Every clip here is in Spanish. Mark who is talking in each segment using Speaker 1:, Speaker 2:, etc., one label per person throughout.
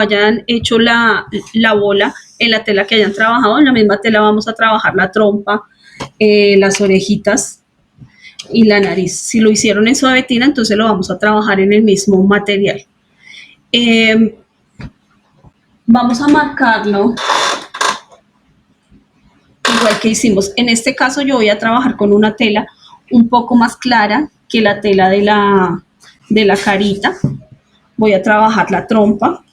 Speaker 1: hayan hecho la bola en la tela que hayan trabajado, en la misma tela vamos a trabajar la trompa, las orejitas y la nariz. Si lo hicieron en suavetina, entonces lo vamos a trabajar en el mismo material. Vamos a marcarlo igual que hicimos. En este caso yo voy a trabajar con una tela un poco más clara que la tela de la carita. Voy a trabajar la trompa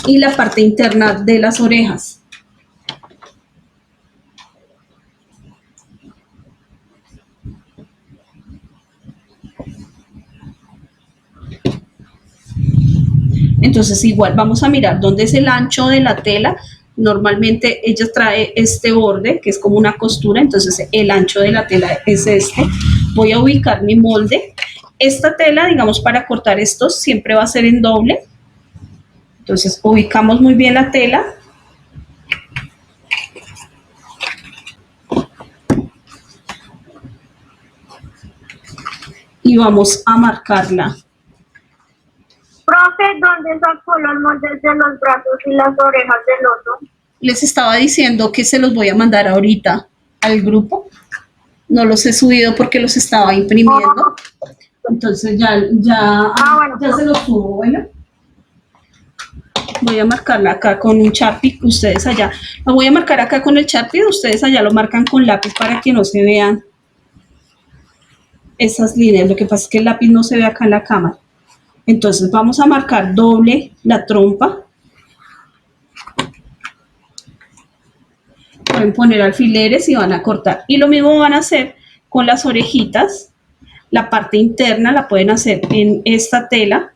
Speaker 1: y la parte interna de las orejas. Entonces igual vamos a mirar dónde es el ancho de la tela. Normalmente ella trae este borde que es como una costura, entonces el ancho de la tela es este. Voy a ubicar mi molde. Esta tela, digamos, para cortar estos siempre va a ser en doble. Entonces ubicamos muy bien la tela. Y vamos a marcarla.
Speaker 2: Profe, ¿dónde sacó los moldes de los brazos y las orejas del oso?
Speaker 1: Les estaba diciendo que se los voy a mandar ahorita al grupo. No los he subido porque los estaba imprimiendo. Entonces ya se los subo, bueno. Voy a marcarla acá con un Sharpie, ustedes allá. La voy a marcar acá con el Sharpie, ustedes allá lo marcan con lápiz para que no se vean esas líneas. Lo que pasa es que el lápiz no se ve acá en la cámara. Entonces vamos a marcar doble la trompa. Pueden poner alfileres y van a cortar. Y lo mismo van a hacer con las orejitas. La parte interna la pueden hacer en esta tela.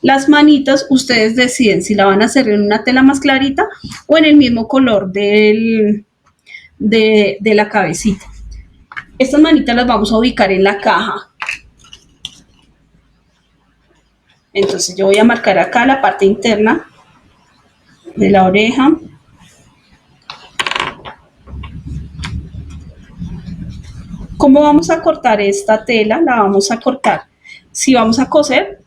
Speaker 1: Las manitas, ustedes deciden si la van a hacer en una tela más clarita o en el mismo color de la cabecita. Estas manitas las vamos a ubicar en la caja. Entonces yo voy a marcar acá la parte interna de la oreja. ¿Cómo vamos a cortar esta tela? La vamos a cortar. Si vamos a coser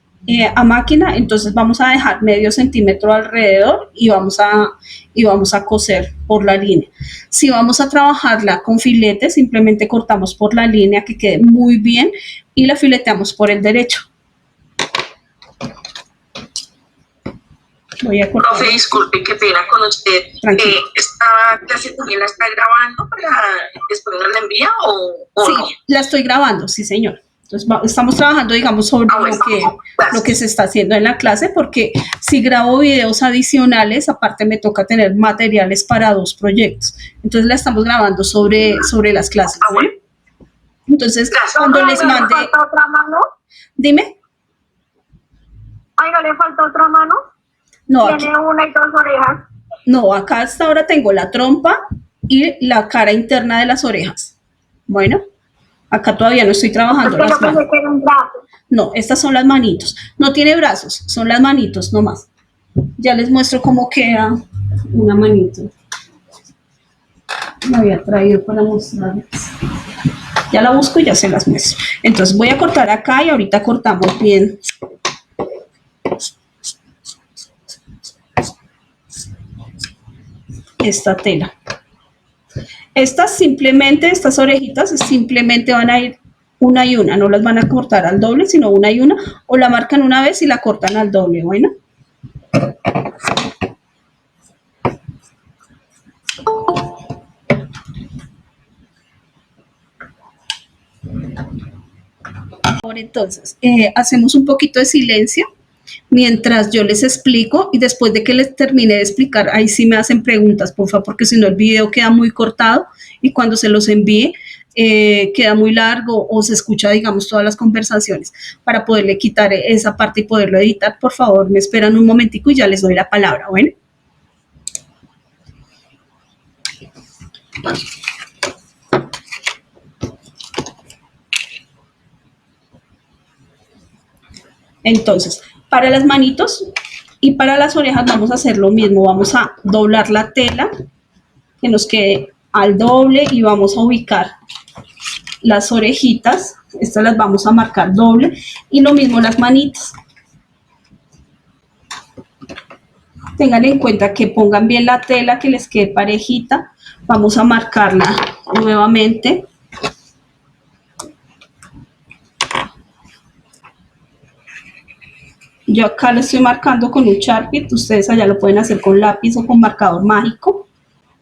Speaker 1: a máquina, entonces vamos a dejar medio centímetro alrededor y vamos a coser por la línea. Si vamos a trabajarla con filete, simplemente cortamos por la línea que quede muy bien y la fileteamos por el derecho. Voy a cortar.
Speaker 3: Profe, disculpe, qué pena con usted. ¿Esta clase también la está grabando para después nos la envía o
Speaker 1: sí,
Speaker 3: no?
Speaker 1: La estoy grabando, sí señor. Entonces estamos trabajando, digamos, sobre lo que se está haciendo en la clase, porque si grabo videos adicionales, aparte me toca tener materiales para 2 proyectos. Entonces la estamos grabando sobre las clases.
Speaker 3: Bueno.
Speaker 1: Entonces, cuando les mande...
Speaker 2: ¿No le falta otra mano?
Speaker 1: Dime.
Speaker 2: Ay, ¿no le falta otra mano?
Speaker 1: No,
Speaker 2: Tiene
Speaker 1: aquí,
Speaker 2: una y 2 orejas.
Speaker 1: no, acá hasta ahora tengo la trompa y la cara interna de las orejas. Bueno, acá todavía no estoy trabajando las manos. No, estas son las manitos. No tiene brazos, son las manitos nomás. Ya les muestro cómo queda una manito. Me había traído para mostrarles. Ya la busco y ya se las muestro. Entonces voy a cortar acá y ahorita cortamos bien. Esta tela. Estas orejitas simplemente van a ir una y una, no las van a cortar al doble, sino una y una, o la marcan una vez y la cortan al doble, bueno. Ahora entonces, hacemos un poquito de silencio mientras yo les explico y después de que les termine de explicar, ahí sí me hacen preguntas, por favor, porque si no el video queda muy cortado y cuando se los envíe queda muy largo o se escucha, digamos, todas las conversaciones. Para poderle quitar esa parte y poderlo editar, por favor, me esperan un momentico y ya les doy la palabra, ¿bueno? Entonces, para las manitos y para las orejas vamos a hacer lo mismo. Vamos a doblar la tela que nos quede al doble y vamos a ubicar las orejitas. Estas las vamos a marcar doble y lo mismo las manitas. Tengan en cuenta que pongan bien la tela, que les quede parejita. Vamos a marcarla nuevamente. Yo acá lo estoy marcando con un Sharpie, ustedes allá lo pueden hacer con lápiz o con marcador mágico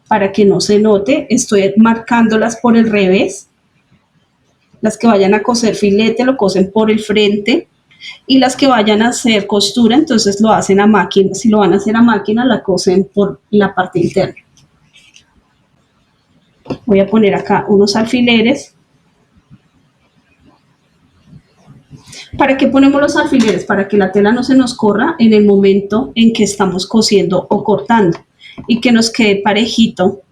Speaker 1: para que no se note. Estoy marcándolas por el revés. Las que vayan a coser filete lo cosen por el frente y las que vayan a hacer costura entonces lo hacen a máquina. Si lo van a hacer a máquina la cosen por la parte interna. Voy a poner acá unos alfileres. ¿Para qué ponemos los alfileres? Para que la tela no se nos corra en el momento en que estamos cosiendo o cortando y que nos quede parejito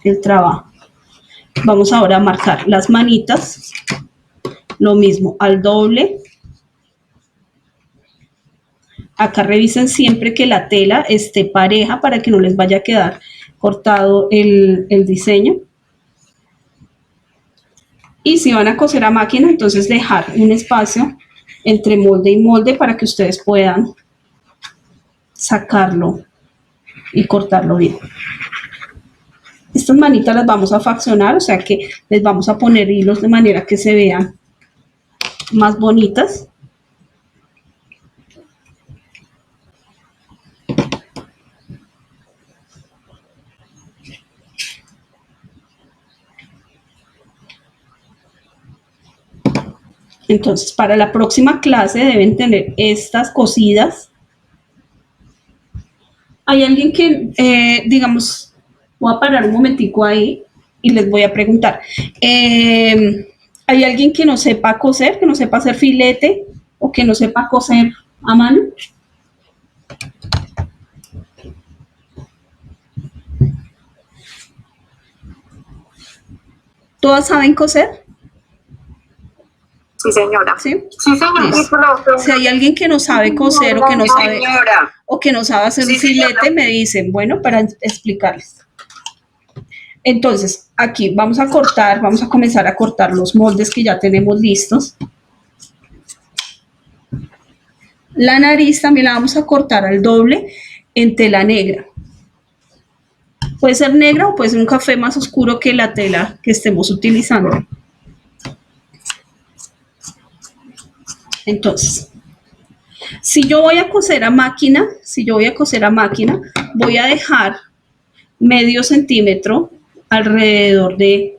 Speaker 1: el trabajo. Vamos ahora a marcar las manitas, lo mismo al doble. Acá revisen siempre que la tela esté pareja para que no les vaya a quedar cortado el diseño. Y si van a coser a máquina, entonces dejar un espacio entre molde y molde para que ustedes puedan sacarlo y cortarlo bien. Estas manitas las vamos a faccionar, o sea que les vamos a poner hilos de manera que se vean más bonitas. Entonces, para la próxima clase deben tener estas cosidas. Hay alguien que, digamos, voy a parar un momentico ahí y les voy a preguntar. ¿Hay alguien que no sepa coser, que no sepa hacer filete o que no sepa coser a mano? ¿Todas saben coser?
Speaker 2: Sí, señora.
Speaker 1: ¿Sí?
Speaker 2: Sí, señora.
Speaker 1: Si hay alguien que no sabe coser o que no sabe hacer un filete, me dicen, bueno, para explicarles. Entonces, aquí vamos a cortar, vamos a comenzar a cortar los moldes que ya tenemos listos. La nariz también la vamos a cortar al doble en tela negra. Puede ser negra o puede ser un café más oscuro que la tela que estemos utilizando. Entonces, si yo voy a coser a máquina, voy a dejar medio centímetro alrededor de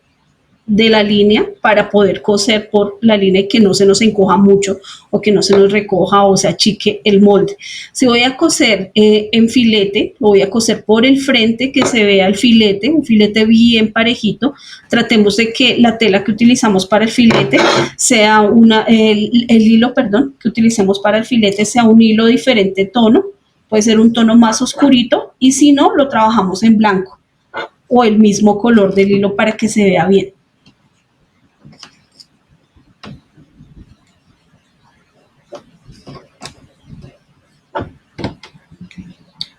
Speaker 1: la línea para poder coser por la línea y que no se nos encoja mucho o que no se nos recoja o se achique el molde. Si voy a coser en filete, lo voy a coser por el frente, que se vea el filete, un filete bien parejito. Tratemos de que la tela que utilizamos para el filete sea el hilo, perdón, que utilicemos para el filete sea un hilo de diferente tono, puede ser un tono más oscurito y si no, lo trabajamos en blanco o el mismo color del hilo para que se vea bien.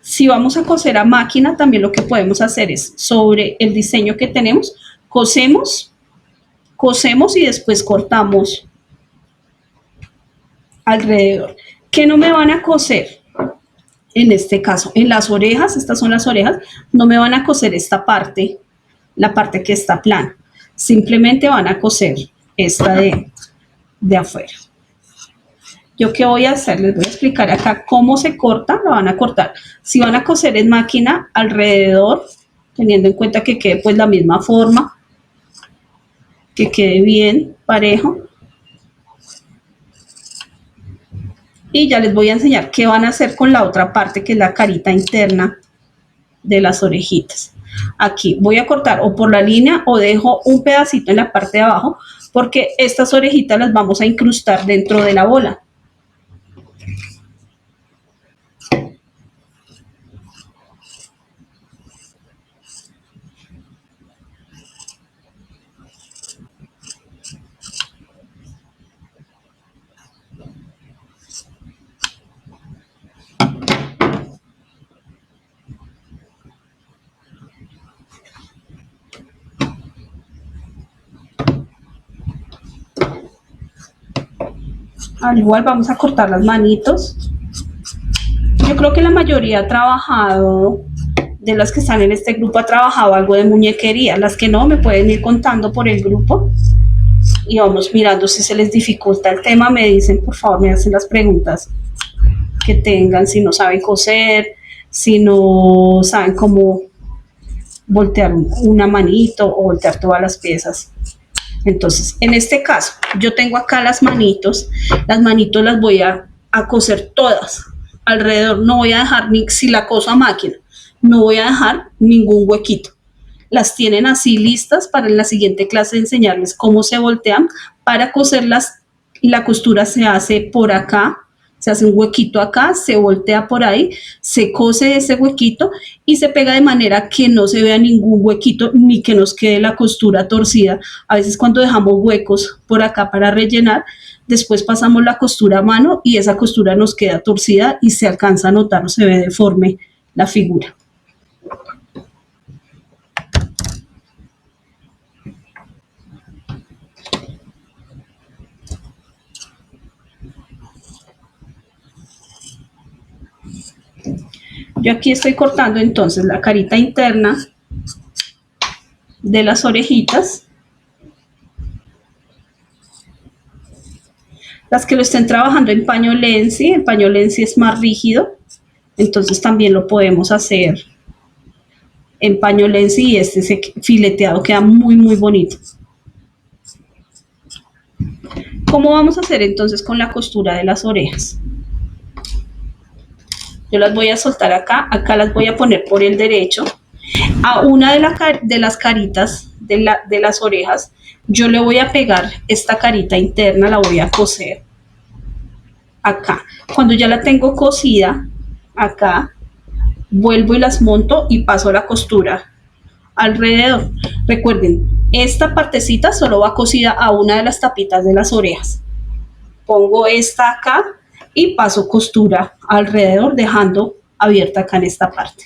Speaker 1: Si vamos a coser a máquina, también lo que podemos hacer es, sobre el diseño que tenemos, cosemos y después cortamos alrededor. ¿Qué no me van a coser? En este caso, en las orejas, estas son las orejas, no me van a coser esta parte, la parte que está plana. Simplemente van a coser esta de afuera. ¿Yo qué voy a hacer? Les voy a explicar acá cómo se corta, la van a cortar. Si van a coser en máquina, alrededor, teniendo en cuenta que quede pues la misma forma, que quede bien parejo. Y ya les voy a enseñar qué van a hacer con la otra parte, que es la carita interna de las orejitas. Aquí voy a cortar o por la línea o dejo un pedacito en la parte de abajo, porque estas orejitas las vamos a incrustar dentro de la bola. Al igual vamos a cortar las manitos. Yo creo que la mayoría ha trabajado, de las que están en este grupo, ha trabajado algo de muñequería. Las que no, me pueden ir contando por el grupo y vamos mirando. Si se les dificulta el tema, me dicen, por favor, me hacen las preguntas que tengan, si no saben coser, si no saben cómo voltear una manito o voltear todas las piezas. Entonces, en este caso, yo tengo acá las manitos las voy a coser todas alrededor. No voy a dejar, ni si la coso a máquina, no voy a dejar ningún huequito. Las tienen así listas para en la siguiente clase enseñarles cómo se voltean. Para coserlas, la costura se hace por acá, se hace un huequito acá, se voltea por ahí, se cose ese huequito y se pega de manera que no se vea ningún huequito ni que nos quede la costura torcida. A veces cuando dejamos huecos por acá para rellenar, después pasamos la costura a mano y esa costura nos queda torcida y se alcanza a notar o se ve deforme la figura. Yo aquí estoy cortando entonces la carita interna de las orejitas. Las que lo estén trabajando en paño Lenzi, el paño Lenzi es más rígido, entonces también lo podemos hacer en paño Lenzi y este fileteado queda muy muy bonito. ¿Cómo vamos a hacer entonces con la costura de las orejas? Yo las voy a soltar acá, acá las voy a poner por el derecho. A una de las caritas de las orejas, yo le voy a pegar esta carita interna, la voy a coser acá. Cuando ya la tengo cosida, acá, vuelvo y las monto y paso la costura alrededor. Recuerden, esta partecita solo va cosida a una de las tapitas de las orejas. Pongo esta acá y paso costura alrededor, dejando abierta acá en esta parte.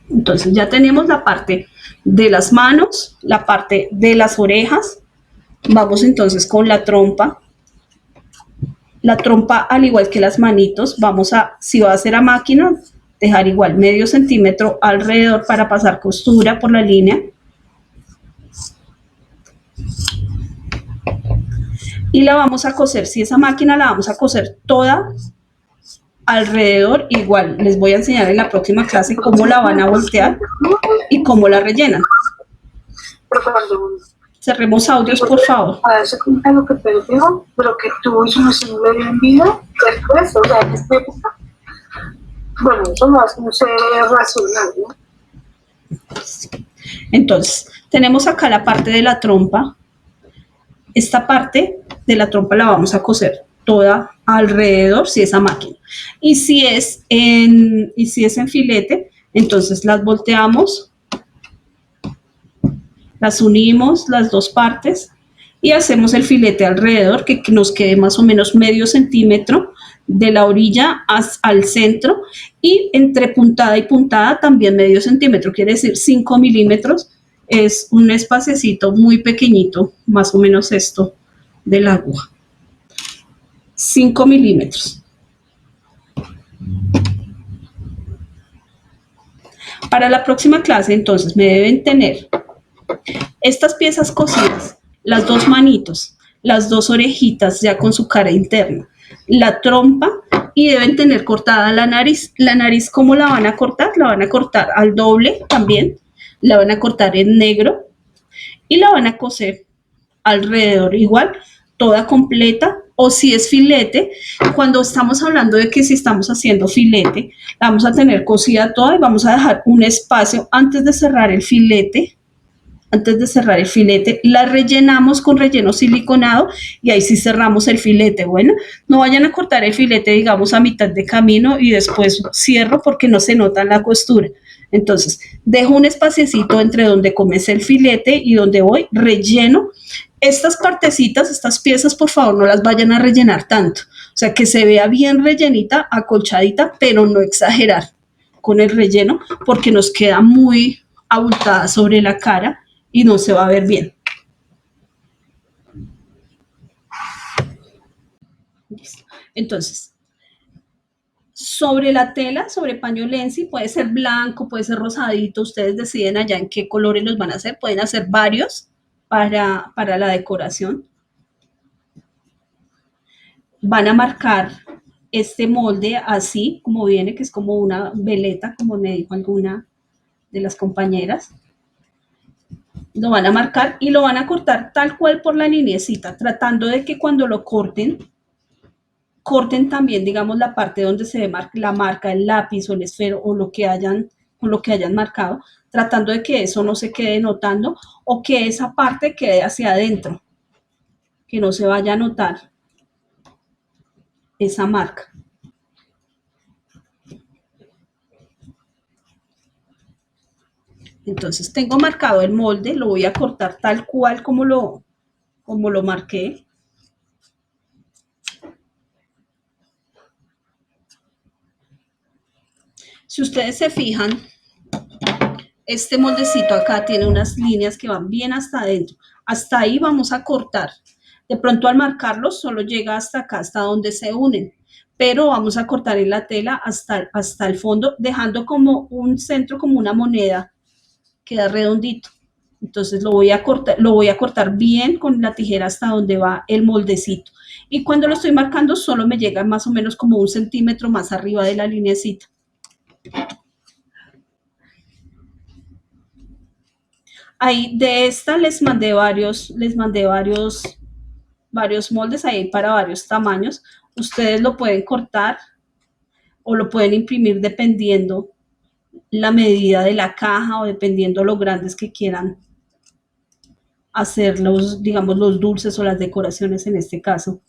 Speaker 1: Entonces ya tenemos la parte de las manos, la parte de las orejas. Vamos entonces con la trompa. La trompa, al igual que las manitos, vamos a, si va a ser a máquina, dejar igual medio centímetro alrededor para pasar costura por la línea. Y la vamos a coser, si esa máquina la vamos a coser toda alrededor, igual les voy a enseñar en la próxima clase cómo la van a voltear y cómo la rellenan. Cerremos audios, por favor.
Speaker 2: A ese lo que perdió, pero que tuvo información de en vida después, o sea, en esta época. Bueno, eso no se racional, ¿no?
Speaker 1: Entonces, tenemos acá la parte de la trompa. Esta parte de la trompa la vamos a coser toda alrededor, si es a máquina. Y si es en filete, entonces las volteamos, las unimos las dos partes y hacemos el filete alrededor, que nos quede más o menos medio centímetro de la orilla al centro, y entre puntada y puntada también medio centímetro, quiere decir 5 milímetros. Es un espacecito muy pequeñito, más o menos esto de la aguja. 5 milímetros. Para la próxima clase, entonces, me deben tener estas piezas cosidas, las dos manitos, las dos orejitas ya con su cara interna, la trompa, y deben tener cortada la nariz. La nariz, ¿cómo la van a cortar? La van a cortar al doble también. La van a cortar en negro y la van a coser alrededor igual, toda completa. O si es filete, cuando estamos hablando de que si estamos haciendo filete, la vamos a tener cosida toda y vamos a dejar un espacio antes de cerrar el filete. Antes de cerrar el filete, la rellenamos con relleno siliconado y ahí sí cerramos el filete. Bueno, no vayan a cortar el filete, digamos, a mitad de camino y después cierro porque no se nota la costura. Entonces, dejo un espaciecito entre donde comienza el filete y donde voy, relleno. Estas partecitas, estas piezas, por favor, no las vayan a rellenar tanto. O sea, que se vea bien rellenita, acolchadita, pero no exagerar con el relleno porque nos queda muy abultada sobre la cara y no se va a ver bien. Listo. Entonces, sobre la tela, sobre paño Lenzi, puede ser blanco, puede ser rosadito, ustedes deciden allá en qué colores los van a hacer, pueden hacer varios para la decoración. Van a marcar este molde así como viene, que es como una veleta, como me dijo alguna de las compañeras. Lo van a marcar y lo van a cortar tal cual por la lineecita, tratando de que cuando lo corten también, digamos, la parte donde se ve la marca, el lápiz o el esfero o lo que hayan, con lo que hayan marcado, tratando de que eso no se quede notando o que esa parte quede hacia adentro, que no se vaya a notar esa marca. Entonces tengo marcado el molde, lo voy a cortar tal cual como lo marqué. Si ustedes se fijan, este moldecito acá tiene unas líneas que van bien hasta adentro. Hasta ahí vamos a cortar. De pronto al marcarlos solo llega hasta acá, hasta donde se unen. Pero vamos a cortar en la tela hasta el fondo, dejando como un centro, como una moneda. Queda redondito. Entonces lo voy a cortar bien con la tijera hasta donde va el moldecito. Y cuando lo estoy marcando solo me llega más o menos como 1 centímetro más arriba de la linecita. Ahí de esta les mandé varios moldes ahí para varios tamaños. Ustedes lo pueden cortar o lo pueden imprimir dependiendo la medida de la caja o dependiendo lo grandes que quieran hacer los, digamos, los dulces o las decoraciones en este caso.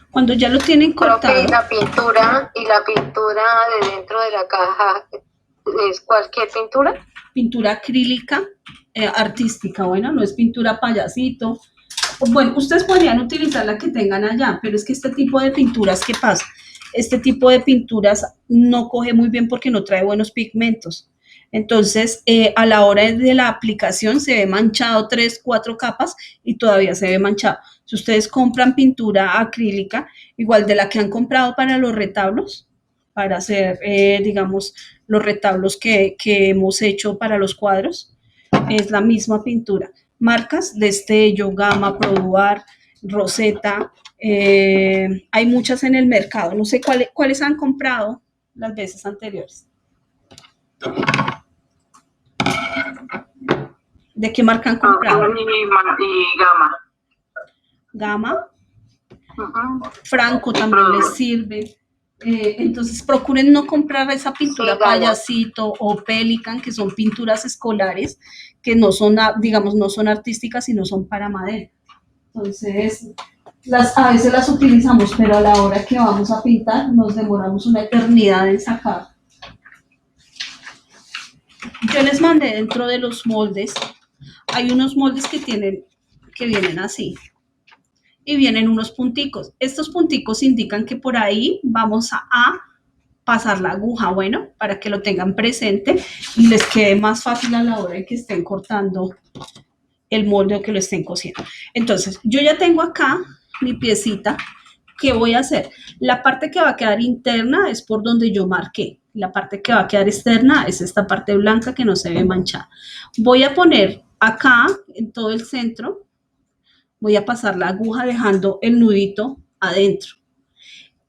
Speaker 1: Cuando ya lo tienen cortado.
Speaker 4: Creo que la pintura de dentro de la caja es cualquier pintura.
Speaker 1: Pintura acrílica artística, bueno, no es pintura payasito. Bueno, ustedes podrían utilizar la que tengan allá, pero es que este tipo de pinturas, ¿qué pasa? Este tipo de pinturas no coge muy bien porque no trae buenos pigmentos. Entonces, a la hora de la aplicación se ve manchado 3, 4 capas y todavía se ve manchado. Si ustedes compran pintura acrílica, igual de la que han comprado para los retablos, para hacer, digamos, los retablos que hemos hecho para los cuadros, es la misma pintura. Marcas, Destello, Gama, Produar, Rosetta, hay muchas en el mercado. No sé cuáles han comprado las veces anteriores. ¿De qué marca han comprado?
Speaker 3: Y Gama.
Speaker 1: Gama. Franco también les sirve. Entonces procuren no comprar esa pintura payasito o Pelican, que son pinturas escolares que no son, digamos, no son artísticas, sino son para madera. Entonces, a veces las utilizamos, pero a la hora que vamos a pintar nos demoramos una eternidad en sacar. Yo les mandé dentro de los moldes, hay unos moldes que vienen así. Y vienen unos punticos. Estos punticos indican que por ahí vamos a pasar la aguja, bueno, para que lo tengan presente y les quede más fácil a la hora de que estén cortando el molde o que lo estén cosiendo. Entonces, yo ya tengo acá mi piecita. ¿Qué voy a hacer? La parte que va a quedar interna es por donde yo marqué. La parte que va a quedar externa es esta parte blanca que no se ve manchada. Voy a poner acá, en todo el centro, voy a pasar la aguja dejando el nudito adentro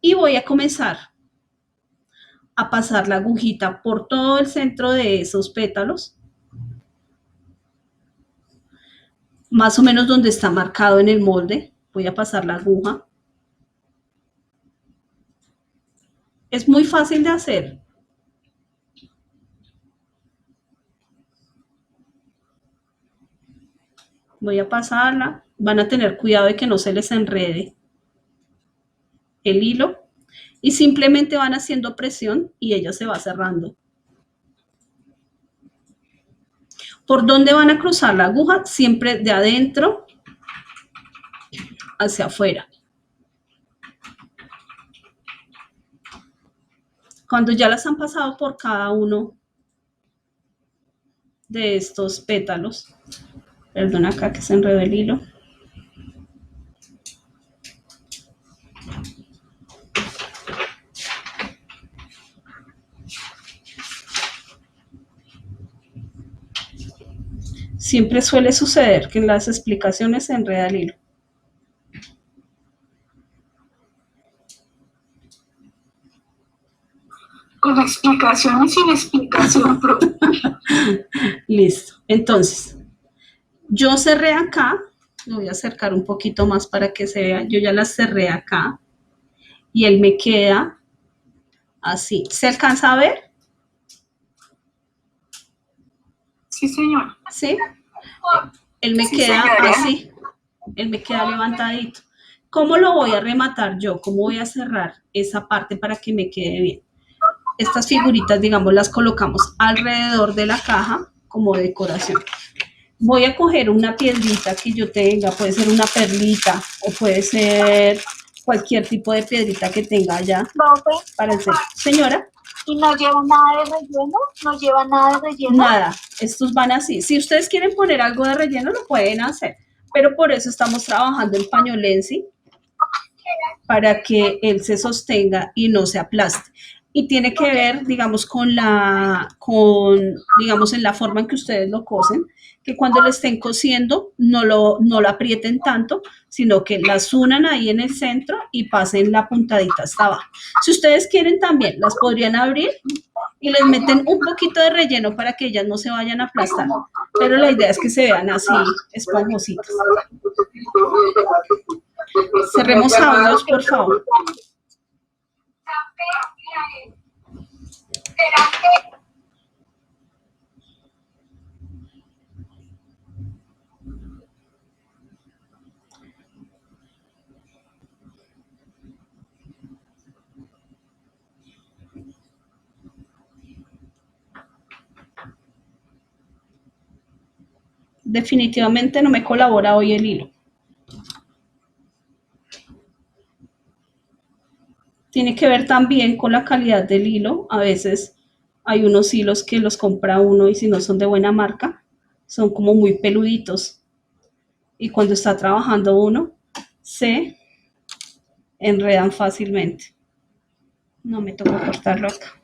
Speaker 1: y voy a comenzar a pasar la agujita por todo el centro de esos pétalos, más o menos donde está marcado en el molde. Voy a pasar la aguja. Es muy fácil de hacer. Voy a pasarla. Van a tener cuidado de que no se les enrede el hilo. Y simplemente van haciendo presión y ella se va cerrando. ¿Por dónde van a cruzar la aguja? Siempre de adentro hacia afuera. Cuando ya las han pasado por cada uno de estos pétalos, perdón acá que se enredó el hilo, siempre suele suceder que en las explicaciones se enreda el hilo.
Speaker 2: Con explicación y sin explicación, profe.
Speaker 1: Listo. Entonces, yo cerré acá. Me voy a acercar un poquito más para que se vea. Yo ya las cerré acá. Y él me queda así. ¿Se alcanza a ver?
Speaker 2: Sí, señor.
Speaker 1: ¿Sí? Él me queda así. Él me queda levantadito. ¿Cómo lo voy a rematar yo? ¿Cómo voy a cerrar esa parte para que me quede bien? Estas figuritas, digamos, las colocamos alrededor de la caja como decoración. Voy a coger una piedrita que yo tenga, puede ser una perlita o puede ser cualquier tipo de piedrita que tenga allá.
Speaker 2: Profe.
Speaker 1: Para el centro. Señora.
Speaker 2: ¿Y no lleva nada de relleno? ¿No lleva nada de relleno?
Speaker 1: Nada, estos van así. Si ustedes quieren poner algo de relleno, lo pueden hacer. Pero por eso estamos trabajando en pañolensi, para que él se sostenga y no se aplaste. Y tiene que ver, digamos, digamos, en la forma en que ustedes lo cosen, que cuando lo estén cosiendo no lo aprieten tanto, sino que las unan ahí en el centro y pasen la puntadita hasta abajo. Si ustedes quieren también, las podrían abrir y les meten un poquito de relleno para que ellas no se vayan a aplastar. Pero la idea es que se vean así, esponjositas. Cerremos audios, por favor. Definitivamente no me colabora hoy el hilo. Tiene que ver también con la calidad del hilo. A veces hay unos hilos que los compra uno y si no son de buena marca, son como muy peluditos. Y cuando está trabajando uno, se enredan fácilmente. No me tocó cortarlo acá.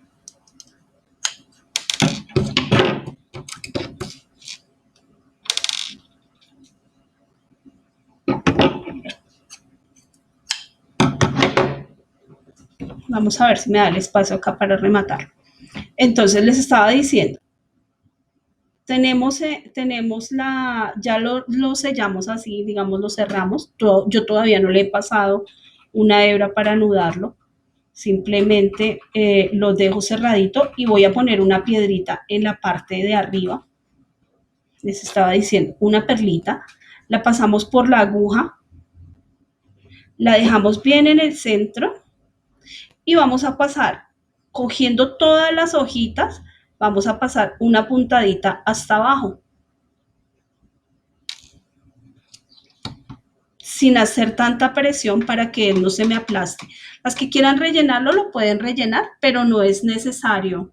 Speaker 1: Vamos a ver si me da el espacio acá para rematar. Entonces les estaba diciendo, tenemos ya lo sellamos así, digamos, lo cerramos. Yo todavía no le he pasado una hebra para anudarlo. Simplemente lo dejo cerradito y voy a poner una piedrita en la parte de arriba. Les estaba diciendo, una perlita. La pasamos por la aguja. La dejamos bien en el centro. Y vamos a pasar, cogiendo todas las hojitas, vamos a pasar una puntadita hasta abajo. Sin hacer tanta presión para que él no se me aplaste. Las que quieran rellenarlo lo pueden rellenar, pero no es necesario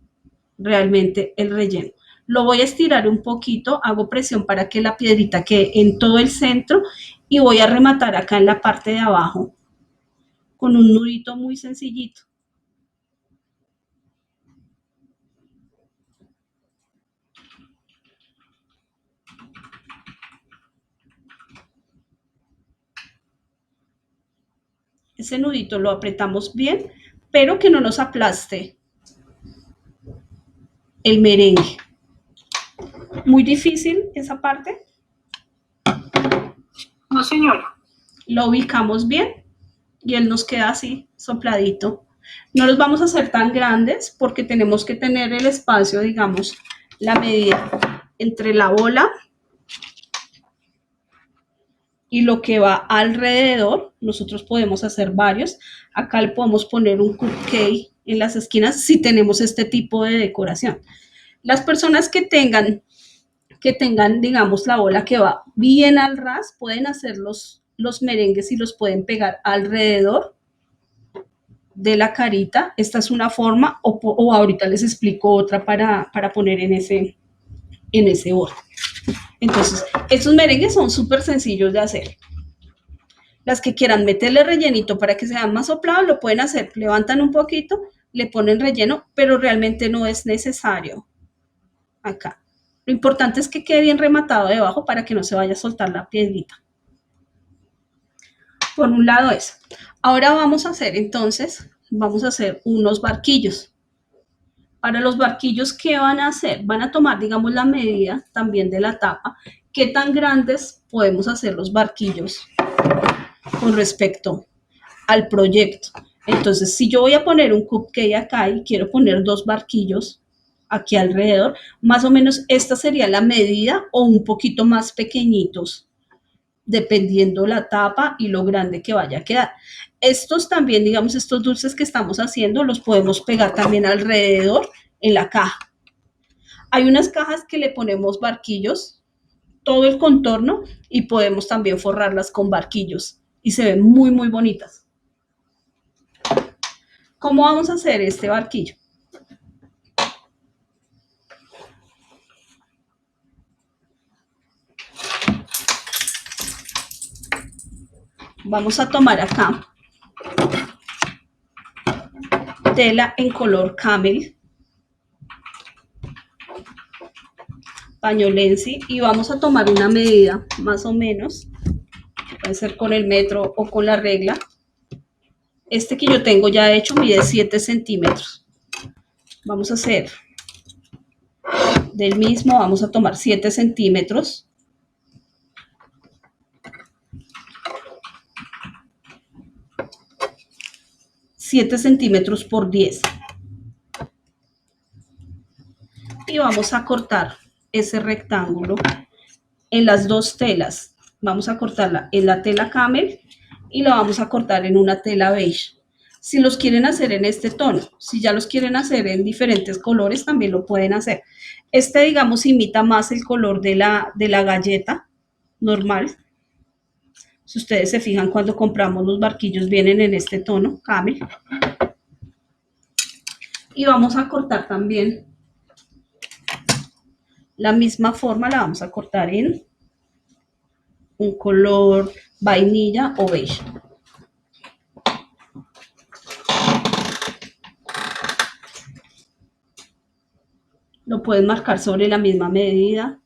Speaker 1: realmente el relleno. Lo voy a estirar un poquito, hago presión para que la piedrita quede en todo el centro y voy a rematar acá en la parte de abajo con un nudito muy sencillito. Ese nudito lo apretamos bien, pero que no nos aplaste el merengue. Muy difícil esa parte.
Speaker 2: No, señora.
Speaker 1: Lo ubicamos bien y él nos queda así, sopladito. No los vamos a hacer tan grandes porque tenemos que tener el espacio, digamos, la medida entre la bola y lo que va alrededor, nosotros podemos hacer varios. Acá le podemos poner un cupcake en las esquinas si tenemos este tipo de decoración. Las personas que tengan, digamos, la bola que va bien al ras, pueden hacer los merengues y los pueden pegar alrededor de la carita. Esta es una forma, o ahorita les explico otra para poner en ese borde. Entonces, estos merengues son súper sencillos de hacer. Las que quieran meterle rellenito para que sean más soplados, lo pueden hacer. Levantan un poquito, le ponen relleno, pero realmente no es necesario. Acá. Lo importante es que quede bien rematado debajo para que no se vaya a soltar la piedrita. Por un lado eso. Ahora vamos a hacer entonces, vamos a hacer unos barquillos. Para los barquillos, ¿qué van a hacer? Van a tomar, digamos, la medida también de la tapa. ¿Qué tan grandes podemos hacer los barquillos con respecto al proyecto? Entonces, si yo voy a poner un cupcake acá y quiero poner 2 barquillos aquí alrededor, más o menos esta sería la medida o un poquito más pequeñitos, dependiendo la tapa y lo grande que vaya a quedar. Estos también, digamos, estos dulces que estamos haciendo, los podemos pegar también alrededor en la caja. Hay unas cajas que le ponemos barquillos, todo el contorno, y podemos también forrarlas con barquillos y se ven muy, muy bonitas. ¿Cómo vamos a hacer este barquillo? Vamos a tomar acá tela en color camel, pañolensi, y vamos a tomar una medida más o menos, puede ser con el metro o con la regla. Este que yo tengo ya hecho mide 7 centímetros. Vamos a hacer del mismo, vamos a tomar 7 centímetros. por 10. Y vamos a cortar ese rectángulo en las 2 telas. Vamos a cortarla en la tela camel y la vamos a cortar en una tela beige. Si los quieren hacer en este tono, si ya los quieren hacer en diferentes colores, también lo pueden hacer. Este, digamos, imita más el color de la galleta normal. Si ustedes se fijan, cuando compramos los barquillos vienen en este tono, camel. Y vamos a cortar también la misma forma, la vamos a cortar en un color vainilla o beige. Lo pueden marcar sobre la misma medida.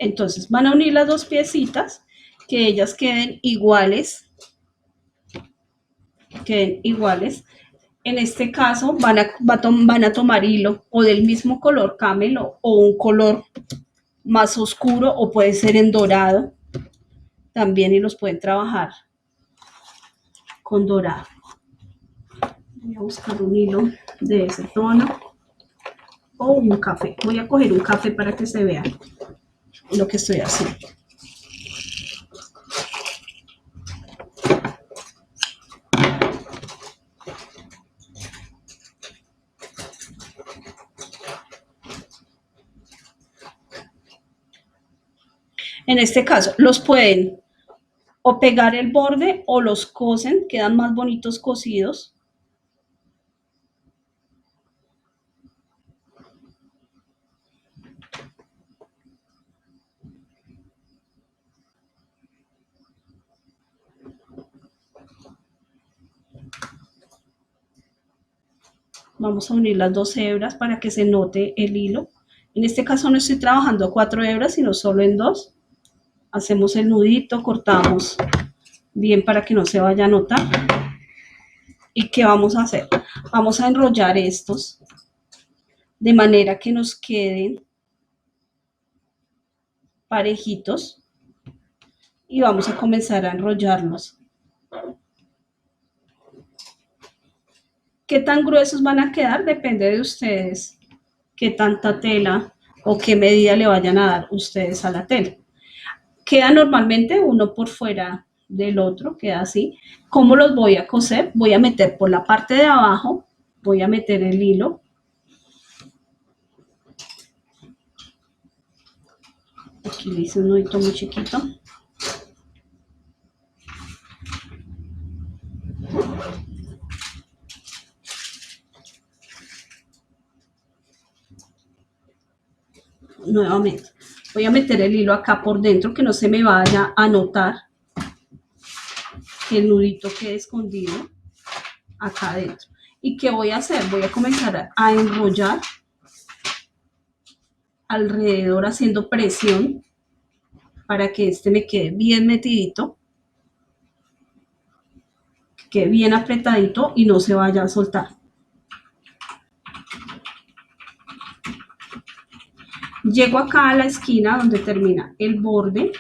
Speaker 1: Entonces van a unir las 2 piecitas, que ellas queden iguales. En este caso van a tomar hilo o del mismo color camel o un color más oscuro, o puede ser en dorado también, y los pueden trabajar con dorado. Voy a buscar un hilo de ese tono o un café. Voy a coger un café para que se vea lo que estoy haciendo. En este caso, los pueden o pegar el borde o los cosen, quedan más bonitos cosidos. Vamos a unir las 2 hebras para que se note el hilo. En este caso no estoy trabajando 4 hebras, sino solo en 2. Hacemos el nudito, cortamos bien para que no se vaya a notar. ¿Y qué vamos a hacer? Vamos a enrollar estos de manera que nos queden parejitos y vamos a comenzar a enrollarlos. ¿Qué tan gruesos van a quedar? Depende de ustedes, qué tanta tela o qué medida le vayan a dar ustedes a la tela. Queda normalmente uno por fuera del otro, queda así. ¿Cómo los voy a coser? Voy a meter por la parte de abajo, voy a meter el hilo. Aquí le hice un nudito muy chiquito. Nuevamente, voy a meter el hilo acá por dentro, que no se me vaya a notar que el nudito quede escondido acá adentro. ¿Y qué voy a hacer? Voy a comenzar a enrollar alrededor haciendo presión para que este me quede bien metidito, que quede bien apretadito y no se vaya a soltar. Llego acá a la esquina donde termina el borde,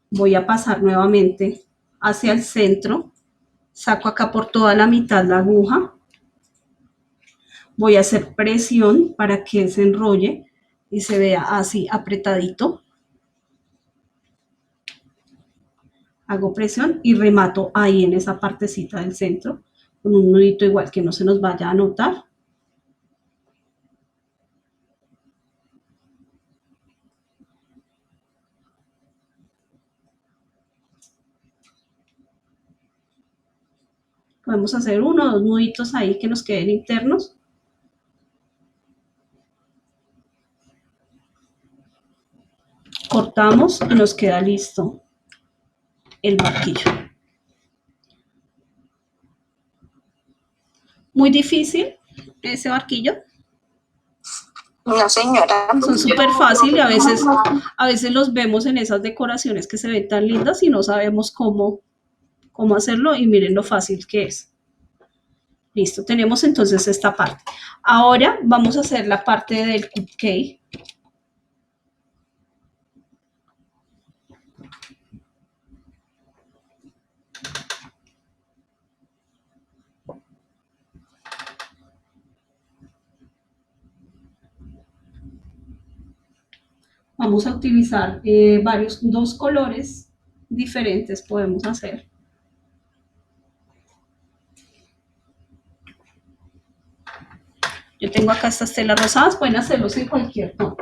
Speaker 1: voy a pasar nuevamente hacia el centro, saco acá por toda la mitad la aguja, voy a hacer presión para que se enrolle y se vea así apretadito. Hago presión y remato ahí en esa partecita del centro con un nudito igual que no se nos vaya a notar. Podemos hacer uno o dos nuditos ahí que nos queden internos. Cortamos y nos queda listo el barquillo. Muy difícil ese barquillo.
Speaker 4: No, señora.
Speaker 1: Son súper fáciles y a veces los vemos en esas decoraciones que se ven tan lindas y no sabemos cómo hacerlo, y miren lo fácil que es. Listo, tenemos entonces esta parte. Ahora vamos a hacer la parte del cupcake. Vamos a utilizar dos colores diferentes podemos hacer. Yo tengo acá estas telas rosadas, pueden hacerlos en cualquier tono.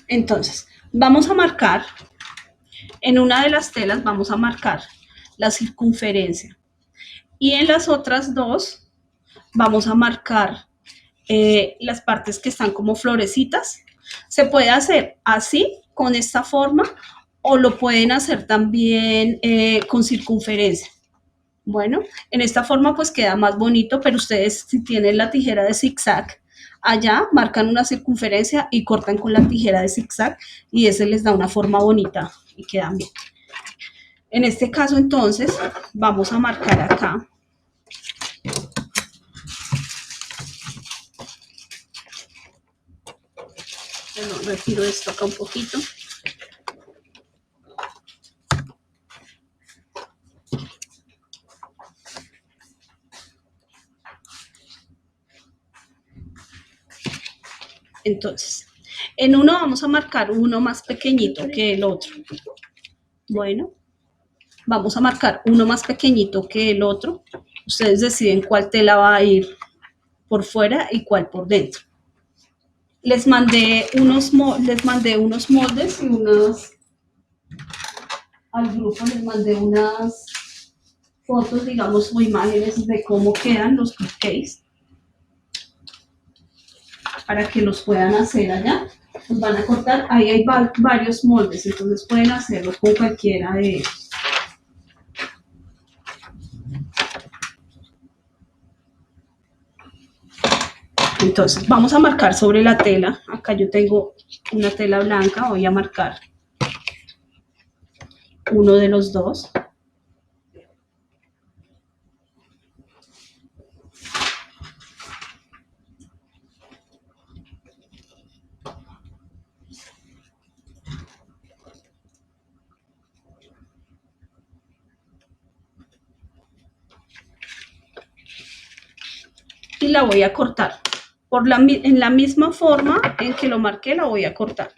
Speaker 1: Entonces, vamos a marcar, en una de las telas vamos a marcar la circunferencia y en las otras dos vamos a marcar las partes que están como florecitas. Se puede hacer así, con esta forma, o lo pueden hacer también con circunferencia. Bueno, en esta forma pues queda más bonito, pero ustedes si tienen la tijera de zigzag, allá marcan una circunferencia y cortan con la tijera de zigzag y ese les da una forma bonita y quedan bien. En este caso entonces vamos a marcar acá. Bueno, retiro esto acá un poquito. Entonces, en uno vamos a marcar uno más pequeñito que el otro. Bueno, vamos a marcar uno más pequeñito que el otro. Ustedes deciden cuál tela va a ir por fuera y cuál por dentro. Les mandé unos moldes y al grupo les mandé unas fotos, digamos, o imágenes de cómo quedan los cupcakes para que los puedan hacer allá. Los van a cortar, ahí hay varios moldes, entonces pueden hacerlos con cualquiera de ellos. Entonces vamos a marcar sobre la tela. Acá yo tengo una tela blanca, voy a marcar uno de los dos. y la voy a cortar. En la misma forma en que lo marqué, la voy a cortar.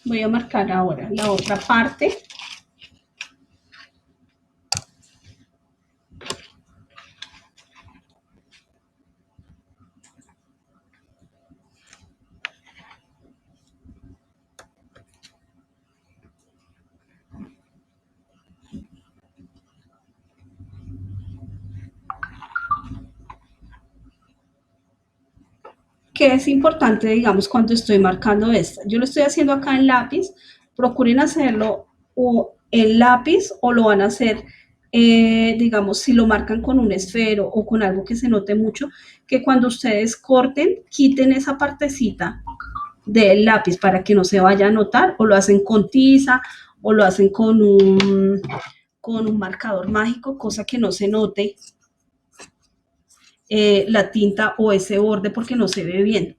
Speaker 1: Voy a marcar ahora la otra parte. Que es importante, digamos, cuando estoy marcando esta. Yo lo estoy haciendo acá en lápiz, procuren hacerlo o en lápiz o lo van a hacer, digamos, si lo marcan con un esfero o con algo que se note mucho, que cuando ustedes corten, quiten esa partecita del lápiz para que no se vaya a notar, o lo hacen con tiza o lo hacen con un marcador mágico, cosa que no se note la tinta o ese borde porque no se ve bien.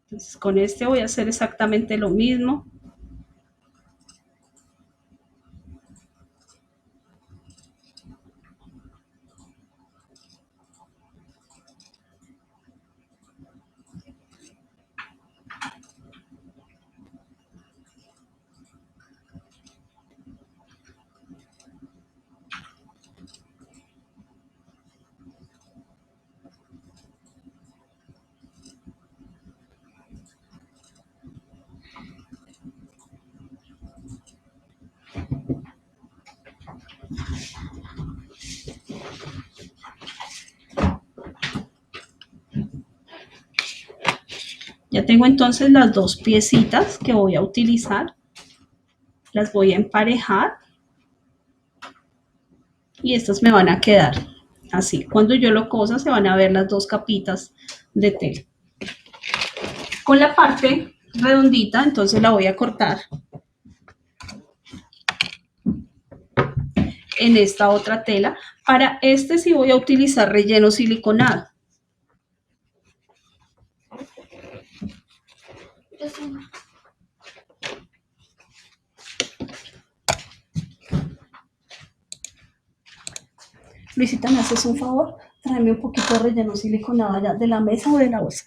Speaker 1: Entonces, con este voy a hacer exactamente lo mismo. Ya tengo entonces las dos piecitas que voy a utilizar. Las voy a emparejar. Y estas me van a quedar así. Cuando yo lo cosa se van a ver las dos capitas de tela. Con la parte redondita, entonces la voy a cortar en esta otra tela. Para este sí voy a utilizar relleno siliconado. Luisita, ¿me haces un favor? Tráeme un poquito de relleno siliconado allá de la mesa o de la bolsa.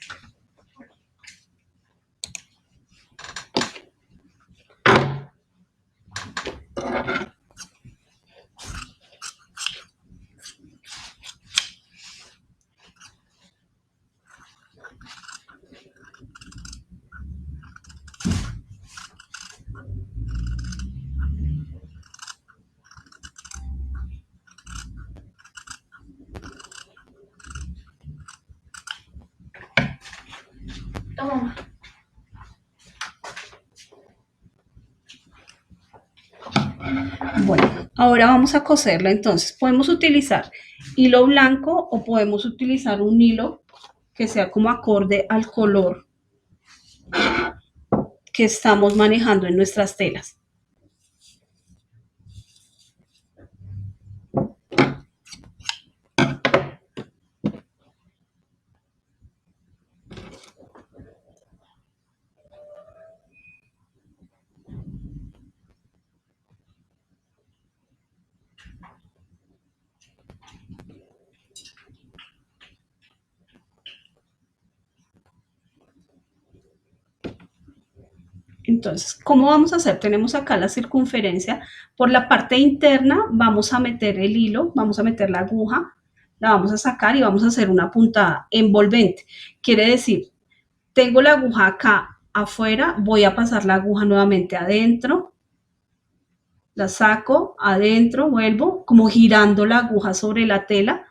Speaker 1: Toma. Bueno, ahora vamos a coserla. Entonces, podemos utilizar hilo blanco o podemos utilizar un hilo que sea como acorde al color que estamos manejando en nuestras telas. Entonces, ¿cómo vamos a hacer? Tenemos acá la circunferencia. Por la parte interna vamos a meter el hilo, vamos a meter la aguja, la vamos a sacar y vamos a hacer una puntada envolvente. Quiere decir, tengo la aguja acá afuera, voy a pasar la aguja nuevamente adentro, la saco, adentro, vuelvo, como girando la aguja sobre la tela.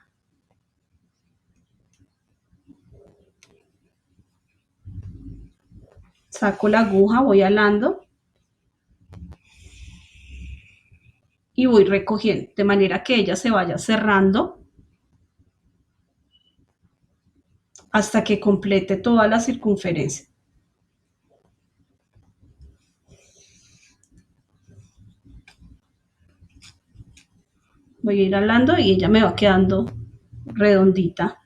Speaker 1: Saco la aguja, voy alando y voy recogiendo, de manera que ella se vaya cerrando hasta que complete toda la circunferencia. Voy a ir alando y ella me va quedando redondita.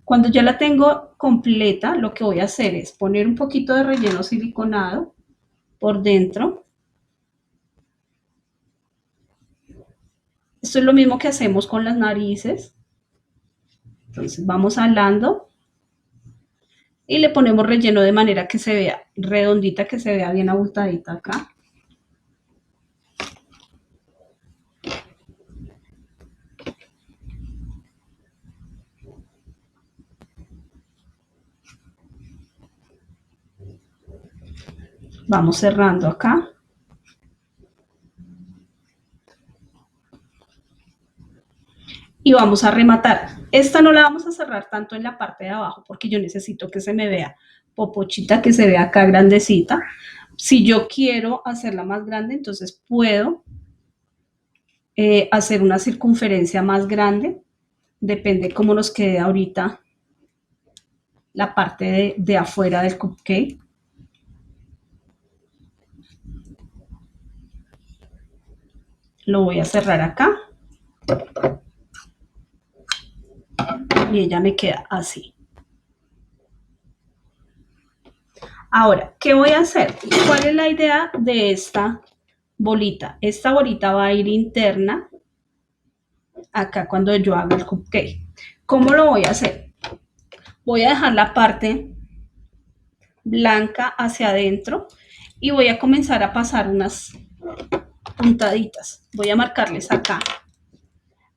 Speaker 1: Cuando ya la tengo completa, lo que voy a hacer es poner un poquito de relleno siliconado por dentro. Esto es lo mismo que hacemos con las narices. Entonces vamos alando y le ponemos relleno de manera que se vea redondita, que se vea bien abultadita acá. Vamos cerrando acá. Y vamos a rematar. Esta no la vamos a cerrar tanto en la parte de abajo porque yo necesito que se me vea popochita, que se vea acá grandecita. Si yo quiero hacerla más grande, entonces puedo hacer una circunferencia más grande. Depende cómo nos quede ahorita la parte de afuera del cupcake. Lo voy a cerrar acá. Y ella me queda así. Ahora, ¿qué voy a hacer? ¿Cuál es la idea de esta bolita? Esta bolita va a ir interna acá cuando yo haga el cupcake. ¿Cómo lo voy a hacer? Voy a dejar la parte blanca hacia adentro y voy a comenzar a pasar unas puntaditas. Voy a marcarles acá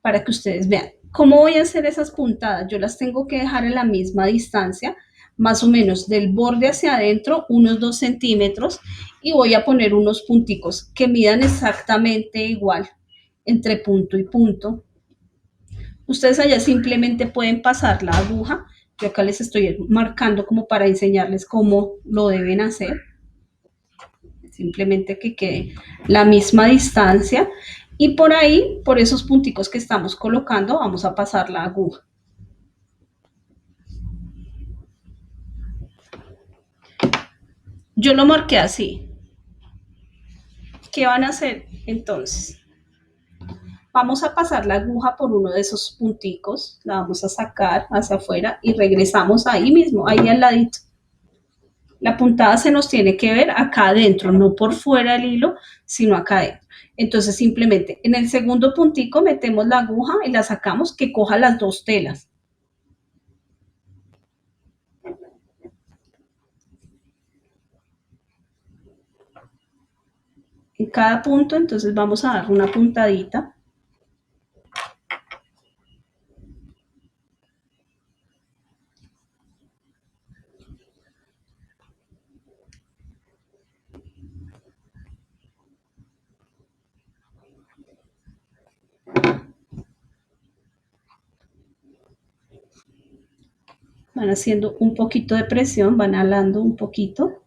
Speaker 1: para que ustedes vean. ¿Cómo voy a hacer esas puntadas? Yo las tengo que dejar en la misma distancia, más o menos del borde hacia adentro, unos 2 centímetros, y voy a poner unos punticos que midan exactamente igual entre punto y punto. Ustedes allá simplemente pueden pasar la aguja. Yo acá les estoy marcando como para enseñarles cómo lo deben hacer. Simplemente que quede la misma distancia. Y por ahí, por esos punticos que estamos colocando, vamos a pasar la aguja. Yo lo marqué así. ¿Qué van a hacer entonces? Vamos a pasar la aguja por uno de esos punticos, la vamos a sacar hacia afuera y regresamos ahí mismo, ahí al ladito. La puntada se nos tiene que ver acá adentro, no por fuera del hilo, sino acá adentro. Entonces simplemente en el segundo puntico metemos la aguja y la sacamos que coja las dos telas. En cada punto entonces vamos a dar una puntadita. Van haciendo un poquito de presión, van alando un poquito.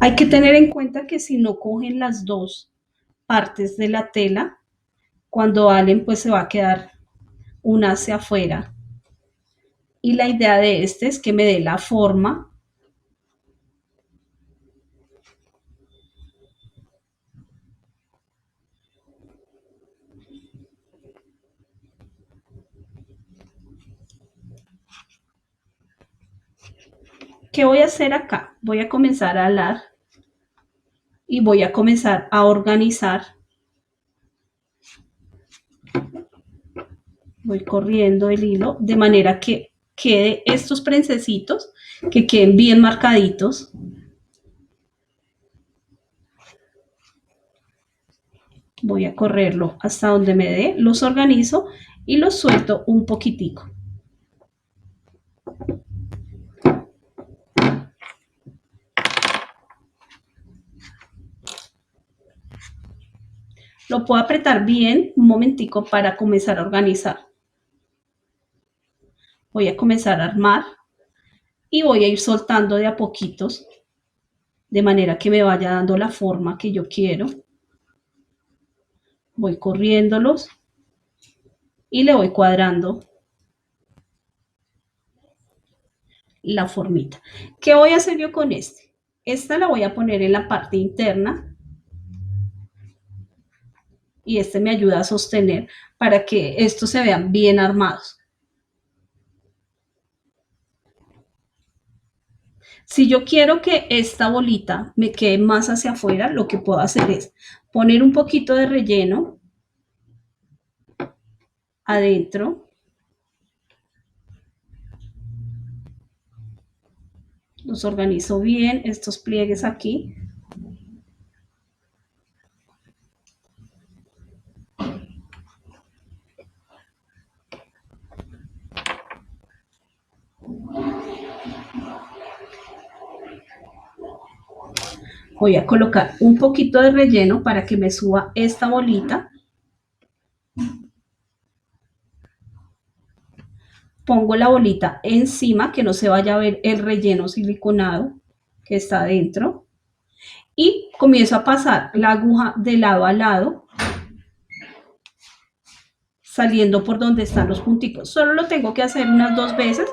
Speaker 1: Hay que tener en cuenta que si no cogen las dos partes de la tela, cuando halen pues se va a quedar una hacia afuera. Y la idea de este es que me dé la forma ¿Qué voy a hacer acá? Voy a comenzar a alar y voy a comenzar a organizar. Voy corriendo el hilo de manera que quede estos prensecitos, que queden bien marcaditos. Voy a correrlo hasta donde me dé, los organizo y los suelto un poquitico. Lo puedo apretar bien un momentico para comenzar a organizar. Voy a comenzar a armar y voy a ir soltando de a poquitos, de manera que me vaya dando la forma que yo quiero. Voy corriéndolos y le voy cuadrando la formita. ¿Qué voy a hacer yo con este? Esta la voy a poner en la parte interna y este me ayuda a sostener para que estos se vean bien armados. Si yo quiero que esta bolita me quede más hacia afuera, lo que puedo hacer es poner un poquito de relleno adentro. Los organizo bien, estos pliegues aquí. Voy a colocar un poquito de relleno para que me suba esta bolita. Pongo la bolita encima, que no se vaya a ver el relleno siliconado que está dentro. Y comienzo a pasar la aguja de lado a lado, saliendo por donde están los punticos. Solo lo tengo que hacer unas 2 veces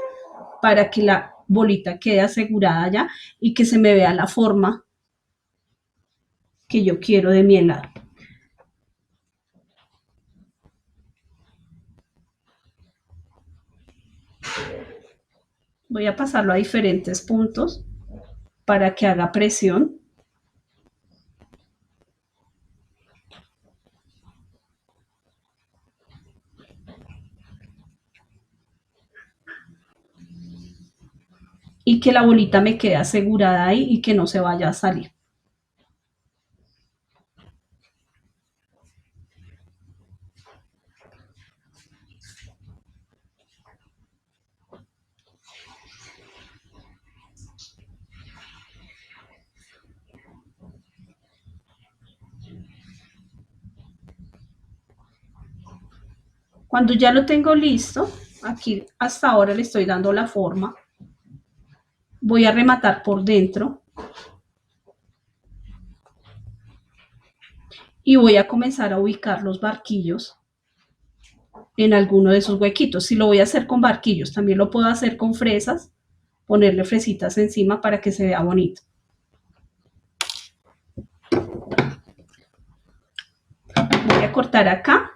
Speaker 1: para que la bolita quede asegurada ya y que se me vea la forma que yo quiero de mi helado. Voy a pasarlo a diferentes puntos para que haga presión. Y que la bolita me quede asegurada ahí y que no se vaya a salir. Cuando ya lo tengo listo, aquí hasta ahora le estoy dando la forma. Voy a rematar por dentro. Y voy a comenzar a ubicar los barquillos en alguno de esos huequitos. Si lo voy a hacer con barquillos, también lo puedo hacer con fresas, ponerle fresitas encima para que se vea bonito. Voy a cortar acá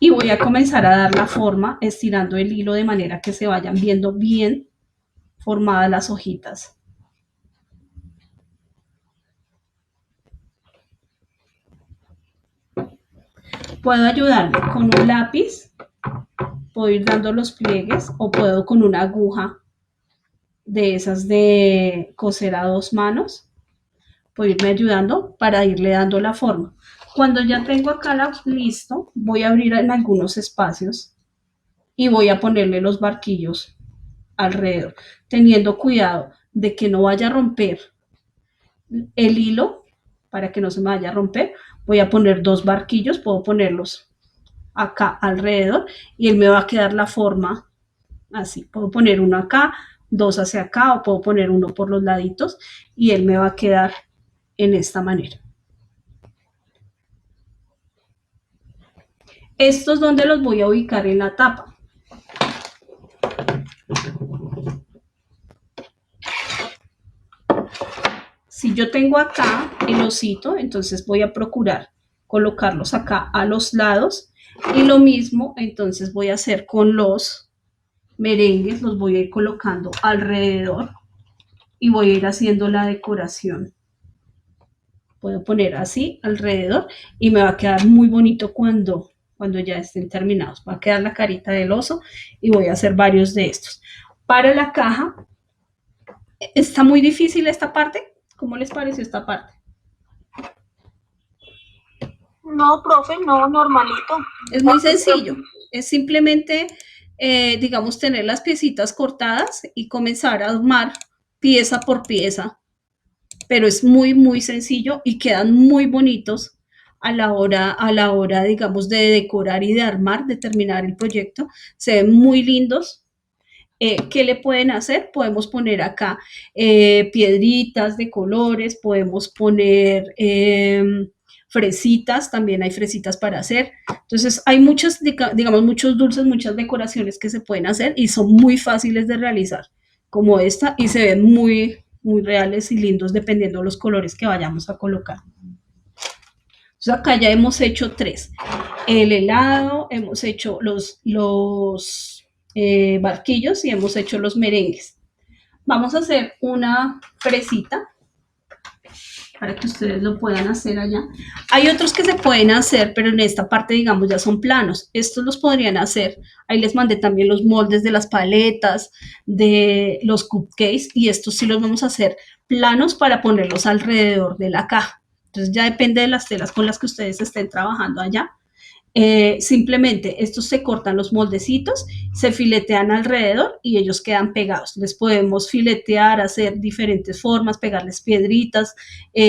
Speaker 1: y voy a comenzar a dar la forma estirando el hilo de manera que se vayan viendo bien formadas las hojitas. Puedo ayudarme con un lápiz, puedo ir dando los pliegues o puedo con una aguja de esas de coser a 2 manos, puedo irme ayudando para irle dando la forma. Cuando ya tengo acá listo, voy a abrir en algunos espacios y voy a ponerle los barquillos alrededor, teniendo cuidado de que no vaya a romper el hilo. Para que no se me vaya a romper, voy a poner 2 barquillos, puedo ponerlos acá alrededor y él me va a quedar la forma así. Puedo poner uno acá, 2 hacia acá o puedo poner uno por los laditos y él me va a quedar en esta manera. Estos donde los voy a ubicar en la tapa. Si yo tengo acá el osito, entonces voy a procurar colocarlos acá a los lados, y lo mismo entonces voy a hacer con los merengues, los voy a ir colocando alrededor y voy a ir haciendo la decoración. Puedo poner así alrededor y me va a quedar muy bonito cuando ya estén terminados. Va a quedar la carita del oso y voy a hacer varios de estos. Para la caja, ¿está muy difícil esta parte? ¿Cómo les pareció esta parte?
Speaker 2: No, profe, no, normalito.
Speaker 1: Es muy sencillo. Es simplemente, digamos, tener las piecitas cortadas y comenzar a armar pieza por pieza. Pero es muy, muy sencillo y quedan muy bonitos a la hora, digamos, de decorar y de armar, de terminar el proyecto. Se ven muy lindos. ¿Qué le pueden hacer? Podemos poner acá piedritas de colores, podemos poner fresitas, también hay fresitas para hacer. Entonces hay muchas, digamos, muchos dulces, muchas decoraciones que se pueden hacer y son muy fáciles de realizar, como esta, y se ven muy, muy reales y lindos dependiendo de los colores que vayamos a colocar. Entonces acá ya hemos hecho 3. El helado, hemos hecho los barquillos y hemos hecho los merengues. Vamos a hacer una fresita para que ustedes lo puedan hacer allá. Hay otros que se pueden hacer, pero en esta parte, digamos, ya son planos. Estos los podrían hacer. Ahí les mandé también los moldes de las paletas, de los cupcakes, y estos sí los vamos a hacer planos para ponerlos alrededor de la caja. Entonces ya depende de las telas con las que ustedes estén trabajando allá. Simplemente estos se cortan los moldecitos, se filetean alrededor y ellos quedan pegados. Les podemos filetear, hacer diferentes formas, pegarles piedritas,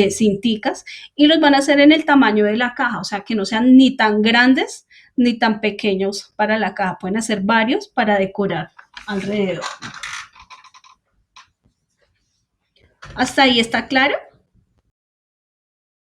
Speaker 1: cinticas, y los van a hacer en el tamaño de la caja, o sea que no sean ni tan grandes ni tan pequeños para la caja. Pueden hacer varios para decorar alrededor. ¿Hasta ahí está claro?